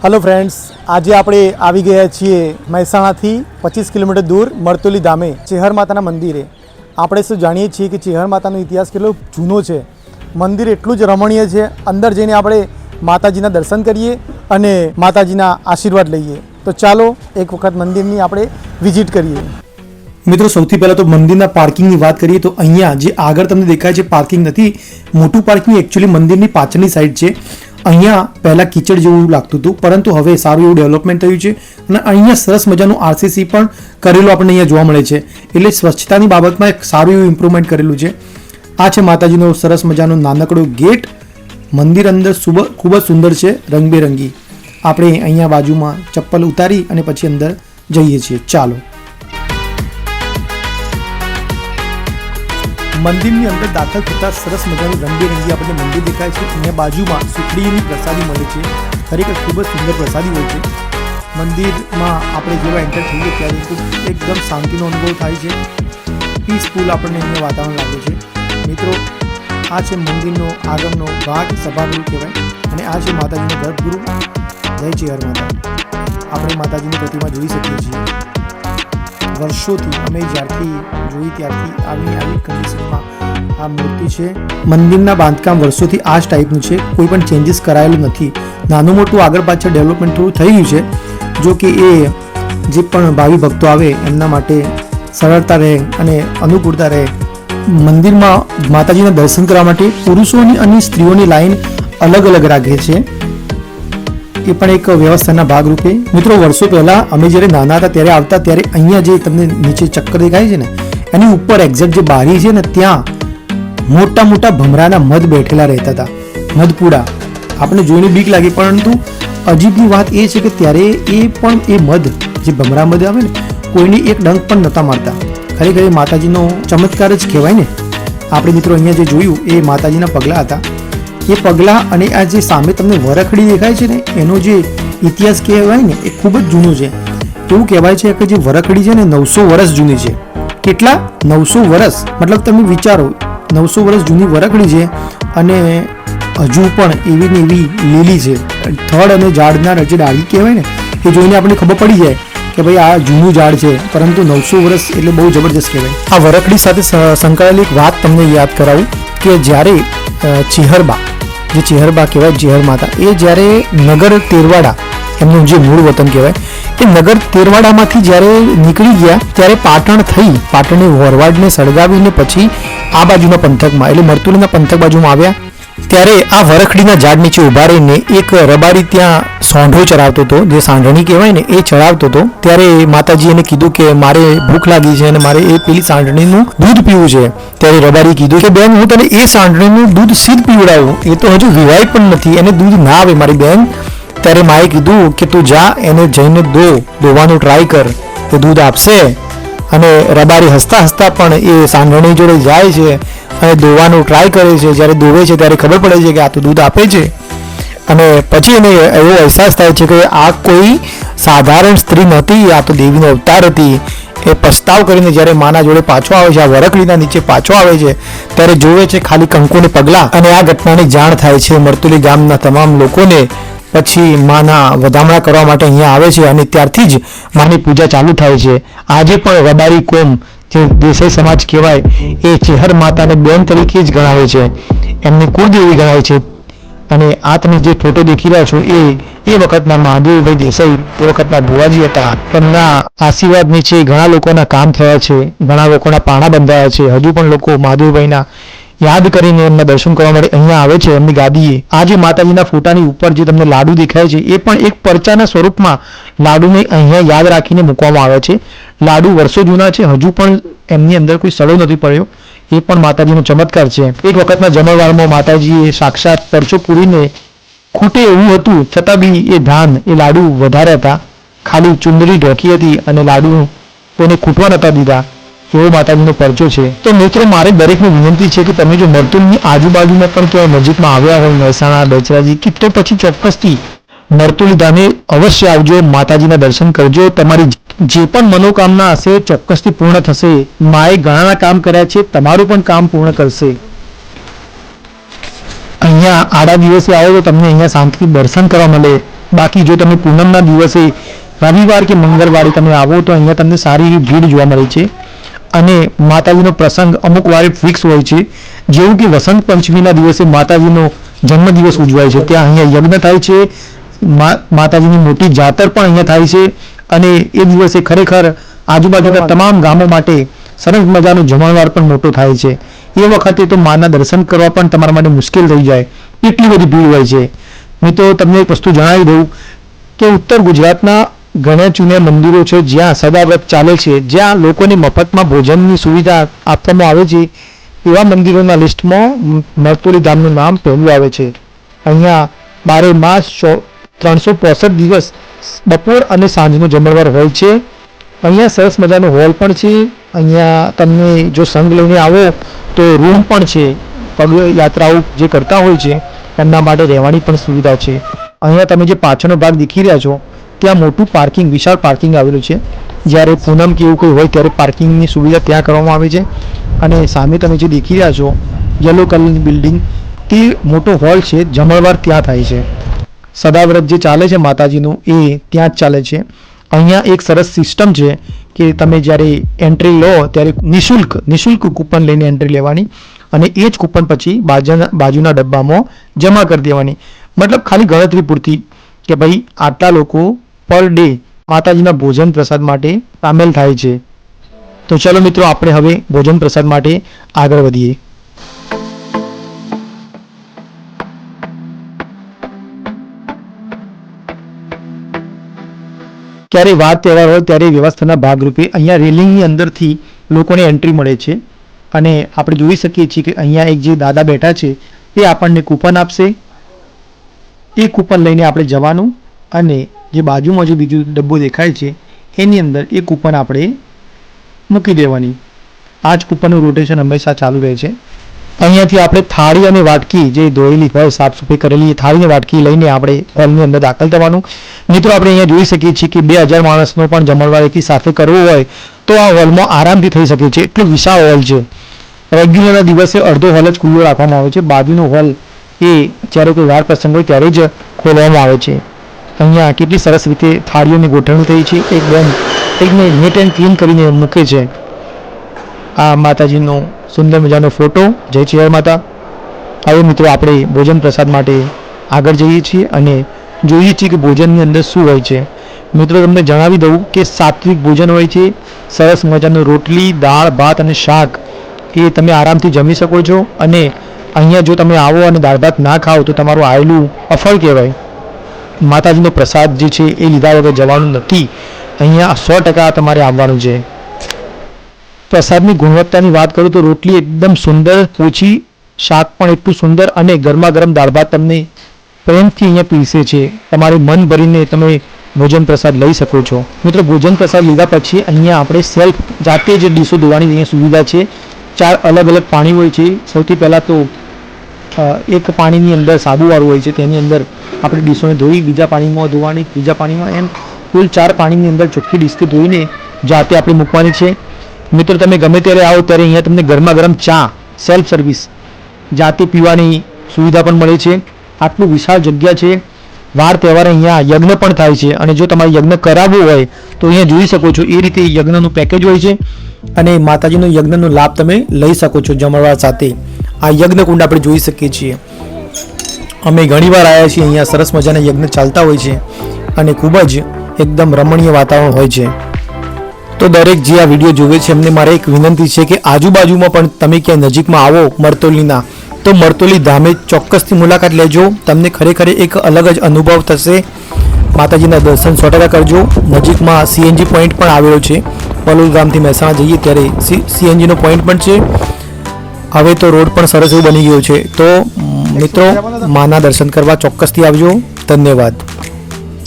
Hello friends, आज આપણે આવી ગયા છીએ મહેસાણાથી 25 કિલોમીટર દૂર મરતોલી ધામે ચેહર માતાના મંદિરે। આપણે શું જાણીએ છીએ કે ચેહર માતાનો ઇતિહાસ કેટલો જૂનો છે। મંદિર એટલું જ રમણીય છે। અંદર જઈને આપણે માતાજીના દર્શન કરીએ અને માતાજીના આશીર્વાદ લઈએ। તો ચાલો એક વખત મંદિરની આપણે વિઝિટ કરીએ। મિત્રો, સૌથી પહેલાં તો મંદિરના પાર્કિંગની વાત કરીએ તો અહીંયા જે આગળ તમને દેખાય છે પાર્કિંગ નથી, મોટું પાર્કિંગ એકચ્યુઅલી મંદિરની પાછળની સાઈડ છે। અહીંયા પહેલાં કિચડ જેવું લાગતું હતું, પરંતુ હવે સારું એવું ડેવલપમેન્ટ થયું છે અને અહીંયા સરસ મજાનું આરસીસી પણ કરેલું આપણને અહીંયા જોવા મળે છે। એટલે સ્વચ્છતાની બાબતમાં એક સારું એવું ઇમ્પ્રુવમેન્ટ કરેલું છે। આ છે માતાજીનો સરસ મજાનો નાનકડો ગેટ। મંદિર અંદર ખૂબ જ સુંદર છે, રંગબેરંગી। આપણે અહીંયા બાજુમાં ચપ્પલ ઉતારી અને પછી અંદર જઈએ છીએ। ચાલો, મંદિરની અંદર દાખલ થતાં સરસ મજાનું રંગબેરંગી આપણને મંદિર દેખાય છે। અહીંયા બાજુમાં સુખડીની પ્રસાદી મળે છે, ખરેખર ખૂબ જ સુંદર પ્રસાદી હોય છે। મંદિરમાં આપણે જેવા એન્ટર થઈએ ત્યારે એકદમ શાંતિનો અનુભવ થાય છે, પીસફુલ આપણને અહીંયા વાતાવરણ લાગે છે। મિત્રો, આ છે મંદિરનો આગળનો ભાગ, સભાગૃહ કહેવાય, અને આ છે માતાજીનો ગર્ભગૃહ। જય ચેહર માતા। આપણે માતાજીની પ્રતિમા જોઈ શકીએ છીએ। વર્ષોથી અમે જ્યારથી જોઈ ત્યારથી આવી કન્ડિશનમાં આ મૂર્તિ છે। મંદિરના બાંધકામ વર્ષોથી આ જ ટાઈપનું છે, કોઈ પણ ચેન્જીસ કરાયેલું નથી। નાનું મોટું આગળ પાછળ ડેવલપમેન્ટ થોડું થઈ ગયું છે, જો કે એ જે પણ ભાવિ ભક્તો આવે એમના માટે સરળતા રહે અને અનુકૂળતા રહે। મંદિરમાં માતાજીના દર્શન કરવા માટે પુરુષોની અને સ્ત્રીઓની લાઈન અલગ અલગ રાખે છે, એ પણ એક વ્યવસ્થાના ભાગરૂપે। મિત્રો, વર્ષો પહેલાં અમે જ્યારે નાના હતા ત્યારે આવતા ત્યારે અહીંયા જે તમને નીચે ચક્કર દેખાય છે ને, એની ઉપર એક્ઝેક્ટ જે બારી છે ને, ત્યાં મોટા મોટા ભમરાના મધ બેઠેલા રહેતા હતા, મધપુડા। આપણે જોઈને બીક લાગી, પરંતુ અજીબની વાત એ છે કે ત્યારે એ પણ એ મધ જે ભમરા મધ આવે ને, કોઈને એક ડંક પણ નહોતા મારતા। ખરેખર એ માતાજીનો ચમત્કાર જ કહેવાય ને। આપણે મિત્રો અહીંયા જે જોયું એ માતાજીના પગલાં હતા। એ પગલાં અને આ જે સામે તમને વરખડી દેખાય છે ને, એનો જે ઇતિહાસ કહેવાય ને એ ખૂબ જ જૂનો છે। એવું કહેવાય છે કે જે વરખડી છે ને 900 વર્ષ જૂની છે। કેટલા? 900 વર્ષ, મતલબ તમે વિચારો 900 વર્ષ જૂની વરખડી છે અને હજુ પણ એવી ને એવી લીલી છે। થડ અને ઝાડના જે ડાળી કહેવાય ને, એ જોઈને આપણે ખબર પડી જાય કે ભાઈ આ જૂનું ઝાડ છે, પરંતુ 900 વર્ષ એટલે બહુ જબરજસ્ત કહેવાય। આ વરખડી સાથે સંકળાયેલી એક વાત તમને યાદ કરાવું કે જ્યારે ચેહરબા, જે ચેહરબા કહેવાય, ચેહર માતા, એ જ્યારે નગર તેરવાડા એમનું જે મૂળ વતન કહેવાય, એ નગર તેરવાડામાંથી જ્યારે નીકળી ગયા ત્યારે પાટણ થઈ, પાટણની વરવાડને સળગાવીને પછી આ બાજુના પંથકમાં એટલે મરતુલીના પંથક બાજુમાં આવ્યા। ત્યારે આ વરખડીના ઝાડ નીચે ઊભા રહીને એક રબારી ત્યાં સોંઢો ચરાવતો હતો, જે સાંઢણી કહેવાય ને, એ ચરાવતો હતો। ત્યારે માતાજી એને કીધું કે મારે ભૂખ લાગી છે અને મારે એ પેલી સાંઢણીનું દૂધ પીવું છે। ત્યારે રબારી કીધું કે બેન, હું તને એ સાંઢણીનું દૂધ સીધ પીવડાવું, એ તો હજુ વિવાય પણ નથી, એને દૂધ ના આવે મારી બેન। ત્યારે માએ કીધું કે તું જા, એને જઈને દોવાનું ટ્રાય કર, એ દૂધ આપશે। અને રબારી હસતા હસતા પણ એ સાંઢણી જોડે જાય છે અને દોવાનું ટ્રાય કરે છે। જ્યારે દોવે છે ત્યારે ખબર પડે છે કે આ તો દૂધ આપે છે, અને પછી એને એવો અહેસાસ થાય છે કે આ કોઈ સાધારણ સ્ત્રી નહોતી, આ તો દેવીનો અવતાર હતી। એ પસ્તાવ કરીને જ્યારે માના જોડે પાછો આવે છે, આ વરખડીના નીચે પાછો આવે છે, ત્યારે જોવે છે ખાલી કંકુને પગલાં, અને આ ઘટનાની જાણ થાય છે મરતુલી ગામના તમામ લોકોને। પછી માના વધામણા કરવા માટે અહીંયા આવે છે અને ત્યારથી જ માની પૂજા ચાલુ થાય છે। આજે પણ રબારી કોમ, જે દેસાઈ સમાજ કહેવાય, એ ચેહર માતાને બેન તરીકે જ ગણાવે છે, એમની કુળદેવી ગણાય છે। અને આ તમે જે ફોટો દેખી રહ્યા છો એ વખતના મહાદેવભાઈ દેસાઈ, એ વખતના ભુવાજી હતા। એમના આશીર્વાદ નીચે ઘણા લોકોના કામ થયા છે, ઘણા લોકોના પાણા બંધાયા છે। હજુ પણ લોકો મહાદેવભાઈના યાદ કરીને એમના દર્શન કરવા માટે અહીંયા આવે છે એમની ગાદીએ। આ જે માતાજીના ફોટાની ઉપર જે તમને લાડુ દેખાય છે, એ પણ એક પરચાના સ્વરૂપમાં લાડુને અહીંયા યાદ રાખીને મૂકવામાં આવે છે। લાડુ વર્ષો જૂના છે, હજુ પણ એમની અંદર કોઈ સડો નથી પડ્યો, એ પણ માતાજીનો ચમત્કાર છે। એક વખતના જમણવારમાં માતાજીએ સાક્ષાત પરચો પૂરીને ખૂટે એવું હતું, છતાં બી એ ધાન, એ લાડુ વધારે હતા, ખાલી ચુંદડી ઢોકી હતી અને લાડુ કોઈને ખૂટવા નતા દીધા, એવો માતાજીનો પરચો છે। તો મિત્રો, મારે દરેકને વિનંતી છે કે તમે જો મરતુલની આજુબાજુમાં પણ ક્યાંય નજીકમાં આવ્યા હોય, મહેસાણા, બચરાજી, કે તો પછી ચોક્કસથી મરતુલી ધામે અવશ્ય આવજો, માતાજીના દર્શન કરજો। તમારી જે પણ મનોકામના હશે ચોક્કસથી પૂર્ણ થશે। માએ ઘણાના કામ કર્યા છે, તમારું પણ કામ પૂર્ણ કરશે। અહીંયા આડા દિવસે આવો તો તમને અહીંયા શાંતિથી દર્શન કરવા મળે, બાકી જો તમે પૂનમના દિવસે રવિવાર કે મંગળવારે તમે આવો તો અહીંયા તમને સારી એવી ભીડ જોવા મળે છે અને માતાજીનો પ્રસંગ અમુક વાર ફિક્સ હોય છે, જેવું કે વસંત પંચમીના દિવસે માતાજીનો જન્મદિવસ ઉજવાય છે, ત્યાં અહીંયા યજ્ઞ થાય છે, માતાજીની મોટી જાતર પણ અહીંયા થાય છે અને એ દિવસે ખરેખર આજુબાજુના તમામ ગામો માટે સરસ મજાનો જમણવાર પણ મોટો થાય છે. એ વખતે તો માના દર્શન કરવા પણ તમારા માટે મુશ્કેલ થઈ જાય, એટલી બધી ભીડ હોય છે. મિત્રો તમને એક વસ્તુ જણાવી દઉં કે ઉત્તર ગુજરાતના ઘણા ચૂન્યા મંદિરો છે જ્યાં સદાવ્રત ચાલે છે, જ્યાં લોકોને મફતમાં ભોજનની સુવિધા આપવામાં આવે છે. એવા મંદિરોના લિસ્ટમાં મરતોલી ધામનું નામ પહેલું આવે છે. અહીંયા 12 માસ 365 દિવસ બપોર અને સાંજનો જમણવાર હોય છે. અહીંયા સરસ મજાનો હોલ પણ છે. અહીંયા તમને જો સંઘ લઈને આવો તો રૂમ પણ છે. પગયાત્રાઓ જે કરતા હોય છે એમના માટે રહેવાની પણ સુવિધા છે. અહીંયા તમે જે પાછળનો ભાગ દેખી રહ્યા છો ત્યાં મોટું પાર્કિંગ, વિશાળ પાર્કિંગ આવેલું છે. જ્યારે પૂનમ કે એવું કોઈ હોય ત્યારે પાર્કિંગની સુવિધા ત્યાં કરવામાં આવે છે. અને સામે તમે જે દેખી રહ્યા છો યલો કલરની બિલ્ડિંગ, તે મોટો હોલ છે, જમણવાર ત્યાં થાય છે. સદાવ્રત જે ચાલે છે માતાજીનું એ ત્યાં જ ચાલે છે. અહીંયા એક સરસ સિસ્ટમ છે કે તમે જ્યારે એન્ટ્રી લો ત્યારે નિઃશુલ્ક કૂપન લઈને એન્ટ્રી લેવાની અને એ જ કૂપન પછી બાજુના ડબ્બામાં જમા કરી દેવાની. મતલબ ખાલી ગણતરી પૂરતી કે ભાઈ આટલા લોકો પર ડે માતાજીના ભોજન પ્રસાદ માટે સામેલ થાય છે. તો ચલો મિત્રો, આપણે હવે ભોજન પ્રસાદ માટે આગળ વધીએ. ક્યારે વાર તહેવાર હોય ત્યારે વ્યવસ્થાના ભાગરૂપે અહીંયા રેલિંગની અંદરથી લોકોને એન્ટ્રી મળે છે અને આપણે જોઈ શકીએ છીએ કે અહીંયા એક જે દાદા બેઠા છે એ આપણને કૂપન આપશે. એ કૂપન લઈને આપણે જવાનું અને જે બાજુમાં જે બીજું ડબ્બો દેખાય છે એની અંદર એ કૂપન આપણે મૂકી દેવાની. આ જ કૂપનનું રોટેશન હંમેશા ચાલુ રહે છે. અહીંયાથી આપણે થાળી અને વાટકી જે ધોયેલી હોય, સાફ સફાઈ કરેલી થાળી અને વાટકી લઈને આપણે હોલની અંદર દાખલ થવાનું. મિત્રો, આપણે અહીંયા જોઈ શકીએ છીએ કે 2000 માણસનો પણ જમણવાર એકી સાથે કરવો હોય તો આ હોલમાં આરામથી થઈ શકે છે. એટલો વિશાળ હોલ છે. રેગ્યુલરના દિવસે અડધો હોલ જ ખુલ્લો રાખવામાં આવે છે. બાજુનો હોલ એ જ્યારે કોઈ વાર પ્રસંગ હોય ત્યારે જ ખોલવામાં આવે છે. અહીંયા કેટલી સરસ રીતે થાળીઓની ગોઠવણી થઈ છે. એકને નેટ એન્ડ ક્લીન કરીને મૂકે છે. આ માતાજીનો સુંદર મજાનો ફોટો. જય ચેર માતા. હવે મિત્રો, આપણે ભોજન પ્રસાદ માટે આગળ જઈએ છીએ અને જોઈએ છીએ કે ભોજનની અંદર શું હોય છે. મિત્રો, તમને જણાવી દઉં કે સાત્વિક ભોજન હોય છે. સરસ મજાનું રોટલી, દાળ, ભાત અને શાક એ તમે આરામથી જમી શકો છો. અને અહીંયા જો તમે આવો અને દાળ ભાત ના ખાઓ તો તમારું આયેલું અફળ કહેવાય. માતાજીનો પ્રસાદ જે છે એ લીધા વગર જવાનું નથી. અહીંયા 100% તમારે આવવાનું છે. પ્રસાદની ગુણવત્તાની વાત કરું તો રોટલી એકદમ સુંદર, ઓછી, શાક પણ એટલું સુંદર અને ગરમા ગરમ દાળ ભાત તમને પ્રેમથી અહીંયા પીરસે છે. તમારે મન ભરીને તમે ભોજન પ્રસાદ લઈ શકો છો. મિત્રો, ભોજન પ્રસાદ લીધા પછી અહીંયા આપણે સેલ્ફ જાતે જ ડીશો ધોવાની અહીંયા સુવિધા છે. 4 અલગ અલગ પાણી હોય છે. સૌથી પહેલાં તો એક પાણીની અંદર સાબુવાળું હોય છે, તેની અંદર આપણે ડીશોને ધોઈ બીજા પાણીમાં ધોવાની, ત્રીજા પાણીમાં, એમ કુલ 4 પાણીની અંદર ચોખ્ખી ડીશથી ધોઈને જાતે આપણે મૂકવાની છે. મિત્રો, તમે ગમે ત્યારે આવો ત્યારે અહીંયા તમને ગરમા ગરમ ચા સેલ્ફ સર્વિસ જાતે પીવાની સુવિધા પણ મળે છે. આટલું વિશાળ જગ્યા છે. વાર તહેવારે અહીંયા યજ્ઞ પણ થાય છે અને જો તમારે યજ્ઞ કરાવવું હોય તો અહીંયા જોઈ શકો છો એ રીતે યજ્ઞનું પેકેજ હોય છે અને માતાજીનો યજ્ઞનો લાભ તમે લઈ શકો છો જમણવાર સાથે. આ યજ્ઞ કુંડ આપણે જોઈ શકીએ છીએ. અમે ઘણીવાર આવ્યા છીએ. અહીંયા સરસ મજાના યજ્ઞ ચાલતા હોય છે અને ખૂબ જ એકદમ રમણીય વાતાવરણ હોય છે. તો દરેક જે આ વિડીયો જોવે છે એમને મારે એક વિનંતી છે કે આજુબાજુમાં પણ તમે ક્યાંય નજીકમાં આવો મરતોલીના, તો મરતોલી ધામે ચોક્કસથી મુલાકાત લેજો. તમને ખરેખર એક અલગ જ અનુભવ થશે. માતાજીના દર્શન 100% કરજો. નજીકમાં CNG પોઈન્ટ પણ આવેલો છે. પલોલ ગામથી મહેસાણા જઈએ ત્યારે CNGનો પોઈન્ટ પણ છે. હવે તો રોડ પણ સરસ એવું બની ગયો છે. તો મિત્રો, માના દર્શન કરવા ચોક્કસથી આવજો. ધન્યવાદ.